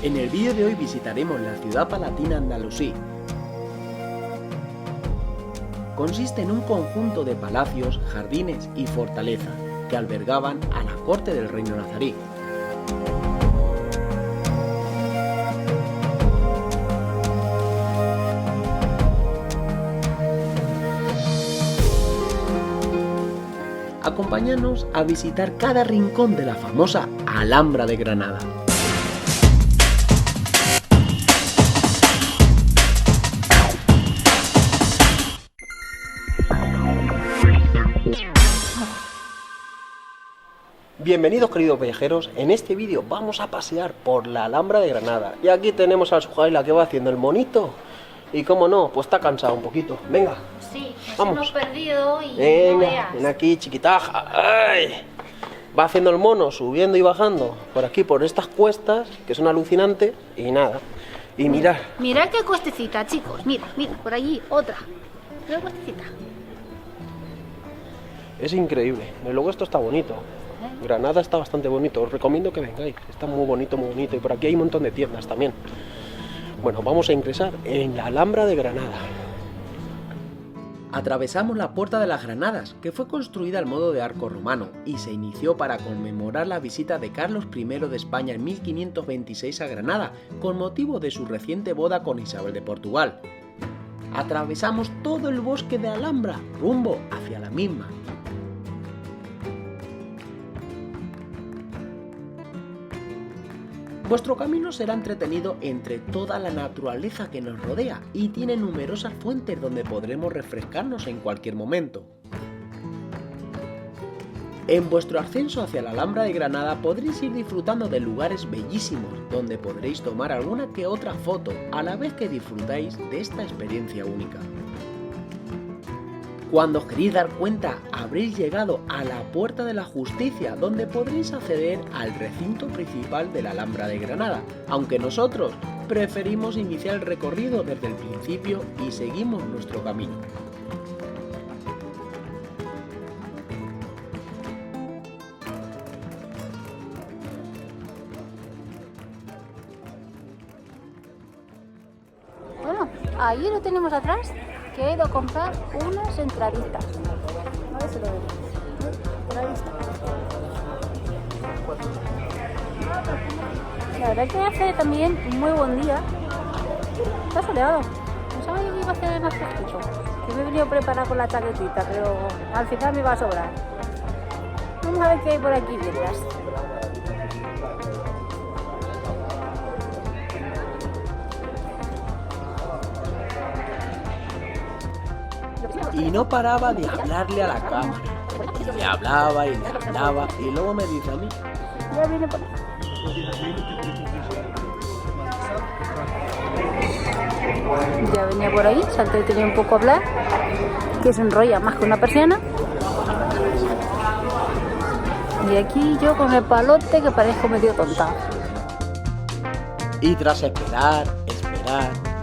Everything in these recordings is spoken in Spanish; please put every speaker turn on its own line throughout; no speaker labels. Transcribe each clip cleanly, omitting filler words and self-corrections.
En el vídeo de hoy visitaremos la ciudad palatina andalusí. Consiste en un conjunto de palacios, jardines y fortalezas que albergaban a la corte del reino nazarí. Acompáñanos a visitar cada rincón de la famosa Alhambra de Granada. Bienvenidos queridos viajeros, en este vídeo vamos a pasear por la Alhambra de Granada. Y aquí tenemos al Sujaila que va haciendo el monito. Y como no, pues está cansado un poquito. Venga,
sí, nos
vamos.
Hemos perdido y
venga,
no veas.
ven aquí chiquitaja. ¡Ay! Va haciendo el mono, subiendo y bajando por aquí, por estas cuestas, que son alucinantes. Y nada, y mirad.
Mirad qué cuestecita, chicos. Mira, por allí, otra. Mira cuestecita.
Es increíble. Y luego esto está bonito. Granada está bastante bonito, os recomiendo que vengáis. Está muy bonito, muy bonito. Y por aquí hay un montón de tiendas también. Bueno, vamos a ingresar en la Alhambra de Granada. Atravesamos la Puerta de las Granadas, que fue construida al modo de arco romano y se inició para conmemorar la visita de Carlos I de España en 1526 a Granada, con motivo de su reciente boda con Isabel de Portugal. Atravesamos todo el bosque de Alhambra, rumbo hacia la misma. Vuestro camino será entretenido entre toda la naturaleza que nos rodea y tiene numerosas fuentes donde podremos refrescarnos en cualquier momento. En vuestro ascenso hacia la Alhambra de Granada podréis ir disfrutando de lugares bellísimos donde podréis tomar alguna que otra foto a la vez que disfrutáis de esta experiencia única. Cuando os queréis dar cuenta, habréis llegado a la Puerta de la Justicia, donde podréis acceder al recinto principal de la Alhambra de Granada, aunque nosotros preferimos iniciar el recorrido desde el principio y seguimos nuestro camino.
Bueno, ahí lo tenemos atrás, que he ido a comprar unas entraditas. A ver si lo vemos. Por ahí está. La verdad que hace también un muy buen día. Está soleado. Pensaba yo que iba a hacer más fresquito. Que me he venido preparada con la chaquetita, pero al final me va a sobrar. Vamos a ver qué hay por aquí detrás.
Y no paraba de hablarle a la cámara. Le hablaba y le hablaba y luego me dice a mí.
Ya viene por ahí. Ya venía por ahí, salté y tenía un poco a hablar, que se enrolla más que una persiana. Y aquí yo con el palote que parezco medio tonta.
Y tras esperar y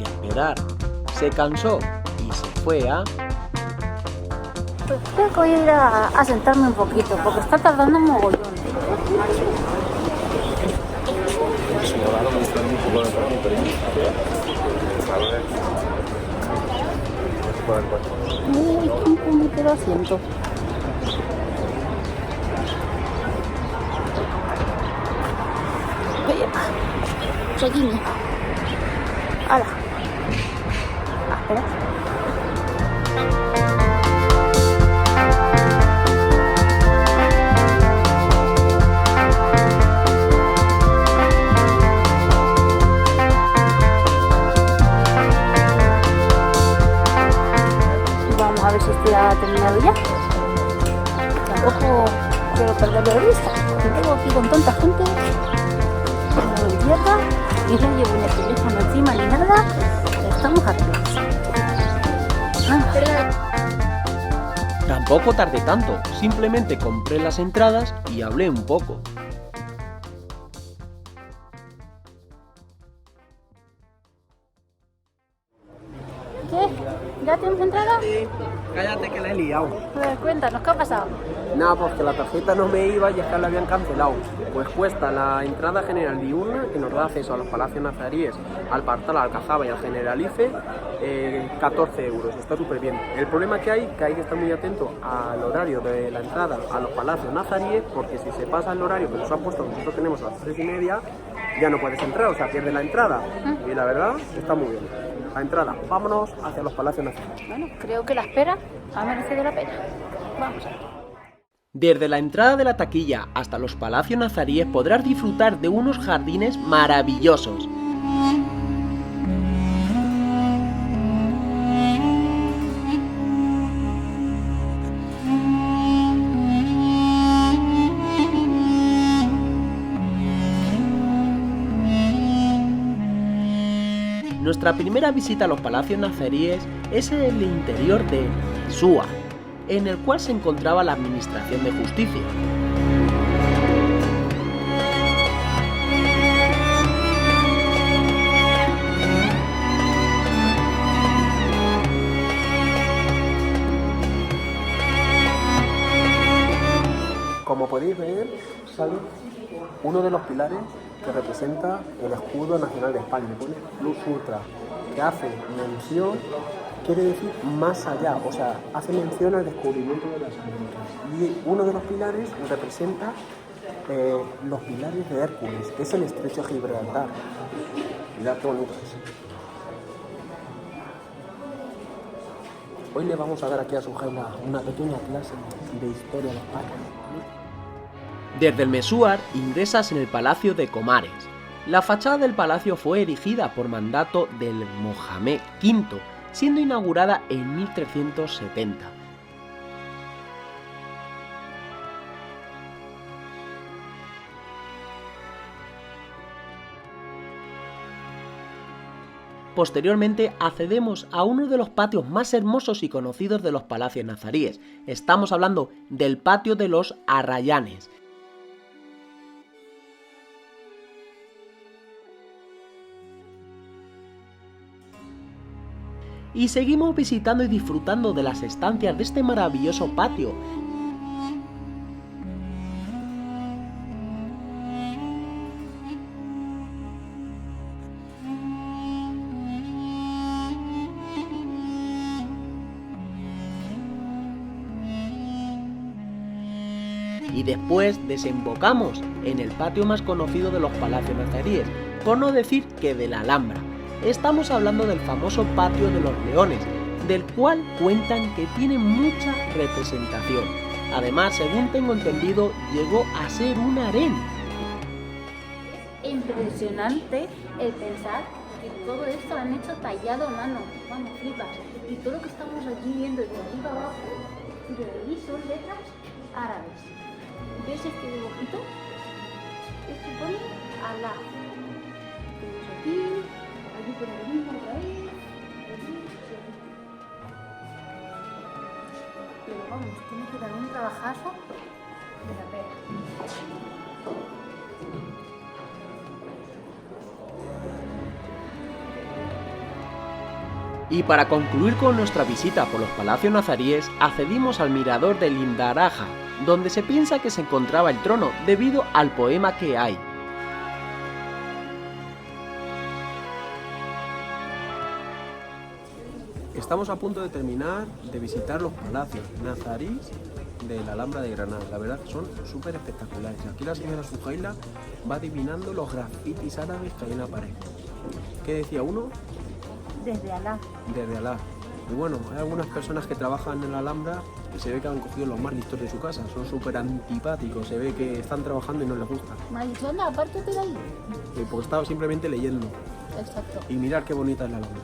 esperar, se cansó y se fue a...
Pues creo que voy a ir a sentarme un poquito, porque está tardando un mogollón. Uy, ¿cómo me quedo asiento? Oye, seguime. ¡Hala! Espera. A ver si estoy terminado ya. Tampoco quiero perderlo de vista. Me tengo aquí con tanta gente. No me izquierda y no llevo ni el teléfono encima ni nada. Estamos aquí.
Tampoco tardé tanto, simplemente compré las entradas y hablé un poco.
¿Qué? ¿Ya tienes entrada?
Sí, cállate que la he liado.
Pues cuéntanos, ¿qué ha pasado?
Nada, pues que la tarjeta no me iba y es que la habían cancelado. Pues cuesta la entrada general diurna, que nos da acceso a los palacios nazaríes, al Partal, al Alcazaba y al Generalife, 14 euros. Está súper bien. El problema que hay que estar muy atento al horario de la entrada a los palacios nazaríes, porque si se pasa el horario que nos han puesto, nosotros tenemos a las 3:30, ya no puedes entrar, o sea, pierdes la entrada. Y la verdad, está muy bien. La entrada, vámonos hacia los palacios nazaríes.
Bueno, creo que la espera ha merecido la pena. Vamos a ver.
Desde la entrada de la taquilla hasta los palacios nazaríes podrás disfrutar de unos jardines maravillosos. Nuestra primera visita a los palacios nazaríes es el interior de Mesúa, en el cual se encontraba la administración de justicia. Como podéis ver, sale uno de los pilares que representa el escudo nacional de España, pone Plus Ultra, que hace mención, quiere decir más allá, o sea, hace mención al descubrimiento de las Américas. Y uno de los pilares representa los pilares de Hércules, que es el estrecho de Gibraltar. Mirad qué bonito es. Hoy le vamos a dar aquí a Sujaila una pequeña clase de historia de España. Desde el Mesúar ingresas en el Palacio de Comares. La fachada del palacio fue erigida por mandato del Mohamed V, siendo inaugurada en 1370. Posteriormente accedemos a uno de los patios más hermosos y conocidos de los palacios nazaríes. Estamos hablando del patio de los Arrayanes. Y seguimos visitando y disfrutando de las estancias de este maravilloso patio. Y después desembocamos en el patio más conocido de los palacios nazaríes, por no decir que de la Alhambra. Estamos hablando del famoso patio de los leones, del cual cuentan que tiene mucha representación. Además, según tengo entendido, llegó a ser un harén.
Impresionante el pensar que todo esto lo han hecho tallado a mano. Vamos, flipas. Y todo lo que estamos aquí viendo de arriba abajo, de allí son letras árabes. ¿Ves este dibujito? Esto pone Alá. Tenemos aquí, aquí por aquí, por ahí, aquí, sí. Pero vamos, tiene que dar un trabajazo de la pera.
Y para concluir con nuestra visita por los palacios nazaríes, accedimos al mirador de Lindaraja, donde se piensa que se encontraba el trono debido al poema que hay. Estamos a punto de terminar de visitar los palacios nazarís de la Alhambra de Granada. La verdad son súper espectaculares. Aquí la señora Sujaila va adivinando los grafitis árabes que hay en la pared. ¿Qué decía uno?
Desde Alá.
Desde Alá. Y bueno, hay algunas personas que trabajan en la Alhambra que se ve que han cogido los más listos de su casa. Son súper antipáticos, se ve que están trabajando y no les gusta.
Me ha dicho, anda, apártate de ahí.
Porque estaba simplemente leyendo.
Exacto.
Y mirar qué bonita es la Alhambra.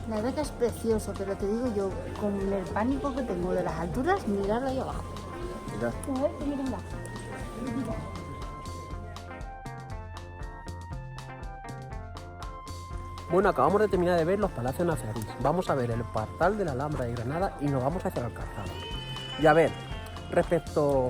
La verdad que es precioso, pero te digo yo, con el pánico que tengo de las alturas, mirarlo ahí abajo.
Mirad.
A ver, mírenla.
Bueno, acabamos de terminar de ver los palacios nazarís. Vamos a ver el Partal de la Alhambra de Granada y nos vamos hacia el Alcazaba. Y a ver, respecto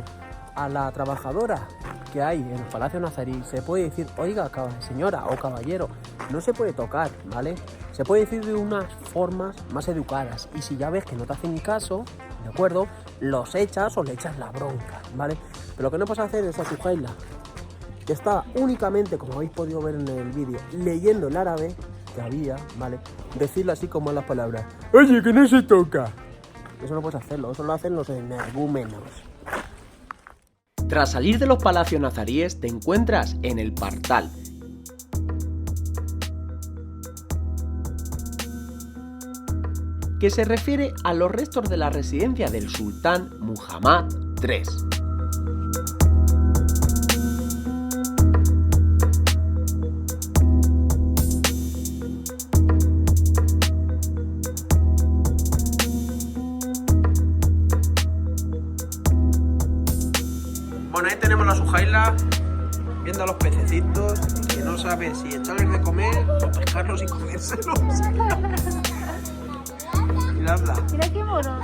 a la trabajadora que hay en el palacio nazarí, se puede decir, oiga, señora o caballero, no se puede tocar, ¿vale? Se puede decir de unas formas más educadas, y si ya ves que no te hacen caso, ¿de acuerdo? Los echas o le echas la bronca, ¿vale? Pero lo que no puedes hacer es a Suhaila, que está únicamente, como habéis podido ver en el vídeo, leyendo el árabe que había, ¿vale? Decirle así como las palabras: oye, que no se toca. Eso no puedes hacerlo, eso lo hacen los energúmenos. Tras salir de los palacios nazaríes, te encuentras en el Partal, que se refiere a los restos de la residencia del sultán Muhammad III. Bueno, ahí tenemos a Suhaila viendo a los pececitos, que no sabe si echarles de comer o pescarlos y comérselos. Miradla.
Mira qué mono.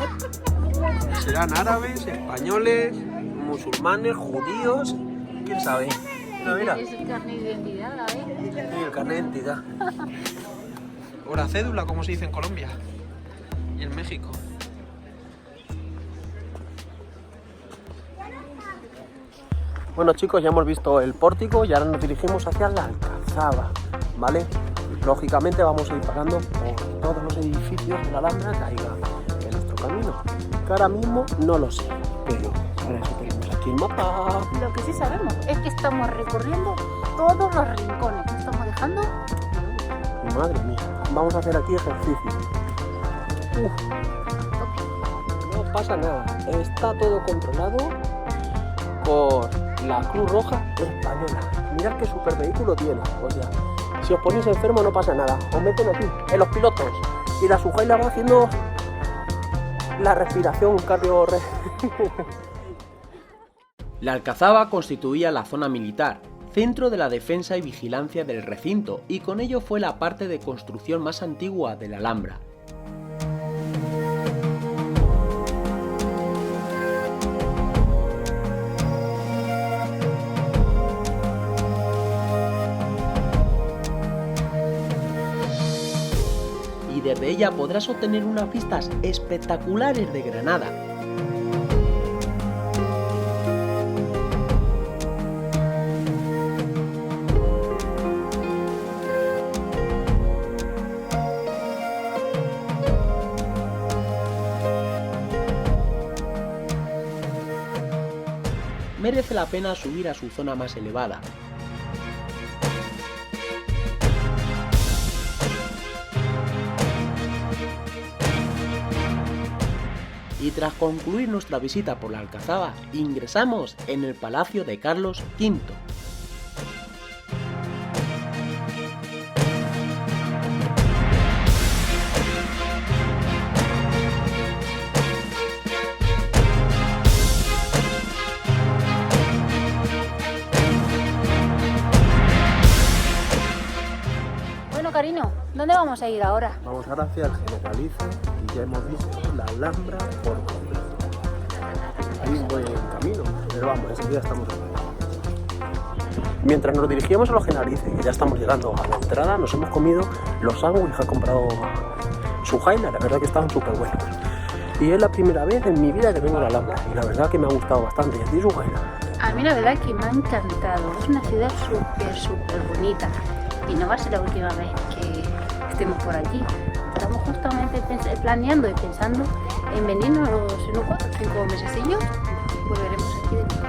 Serán árabes, españoles, musulmanes, judíos, quién sabe. Mira.
Es el carnet de identidad, ¿la ves?
Sí, el carnet de identidad. O la cédula, como se dice en Colombia y en México. Bueno, chicos, ya hemos visto el pórtico y ahora nos dirigimos hacia la Alcazaba, ¿vale? Lógicamente vamos a ir parando por todos los edificios de la Alhambra que haya en nuestro camino, que ahora mismo no lo sé, pero para eso tenemos aquí el mapa.
Lo que sí sabemos es que estamos recorriendo todos los rincones. Estamos dejando...
Madre mía, vamos a hacer aquí ejercicio. No pasa nada, está todo controlado por la Cruz Roja Española. Mirad qué super vehículo tiene, o sea, si os ponéis enfermo no pasa nada, os meten aquí, en los pilotos, y la Suhaila va haciendo la respiración cardio. La Alcazaba constituía la zona militar, centro de la defensa y vigilancia del recinto, y con ello fue la parte de construcción más antigua de la Alhambra. Y desde ella podrás obtener unas vistas espectaculares de Granada. Merece la pena subir a su zona más elevada. Y tras concluir nuestra visita por la Alcazaba, ingresamos en el Palacio de Carlos V.
Bueno, cariño, ¿dónde vamos a ir ahora?
Vamos ahora hacia el Generalife y ya hemos visto la Alhambra por completo. Hay un buen camino, pero vamos, enseguida estamos aquí. Mientras nos dirigíamos a los Generalife, que ya estamos llegando a la entrada, nos hemos comido los sándwiches que ha comprado Suhaila, la verdad que estaban súper buenos. Y es la primera vez en mi vida que vengo a la Alhambra y la verdad que me ha gustado bastante. ¿Y a ti, Suhaila?
A mí la verdad que me ha encantado. Es una ciudad súper bonita. Y no va a ser la última vez que estemos por allí. Estamos justamente planeando y pensando en venirnos en unos 4 o 5 mesecillos y volveremos aquí de nuevo.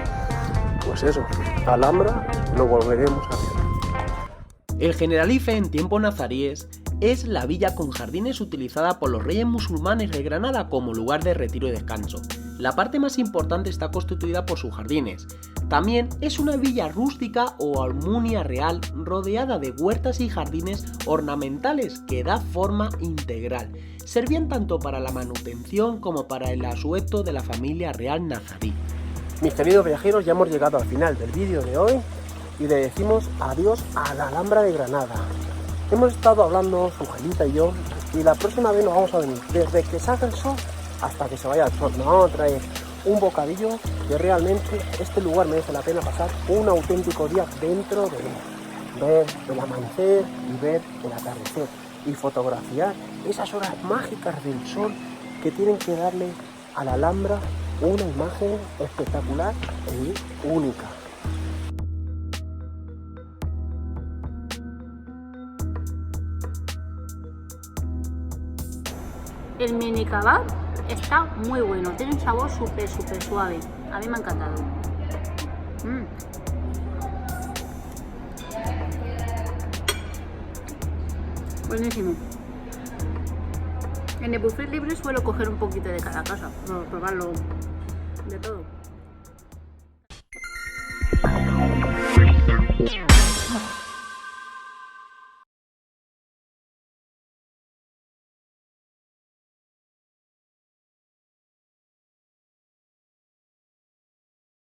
Pues eso, Alhambra lo volveremos a ver. El Generalife en tiempos nazaríes es la villa con jardines utilizada por los reyes musulmanes de Granada como lugar de retiro y descanso. La parte más importante está constituida por sus jardines. También es una villa rústica o almunia real rodeada de huertas y jardines ornamentales que da forma integral. Servían tanto para la manutención como para el asueto de la familia real nazarí. Mis queridos viajeros, ya hemos llegado al final del vídeo de hoy y le decimos adiós a la Alhambra de Granada. Hemos estado hablando, Suhailita y yo, y la próxima vez nos vamos a venir desde que salga el sol hasta que se vaya el sol. Nos vamos a traer un bocadillo que realmente este lugar merece la pena pasar un auténtico día dentro de él. Ver el amanecer y ver el atardecer. y fotografiar esas horas mágicas del sol que tienen que darle a la Alhambra una imagen espectacular y única.
El mini kebab está muy bueno, tiene un sabor súper suave. A mí me ha encantado. Buenísimo. En el buffet libre suelo coger un poquito de cada cosa, probarlo de todo.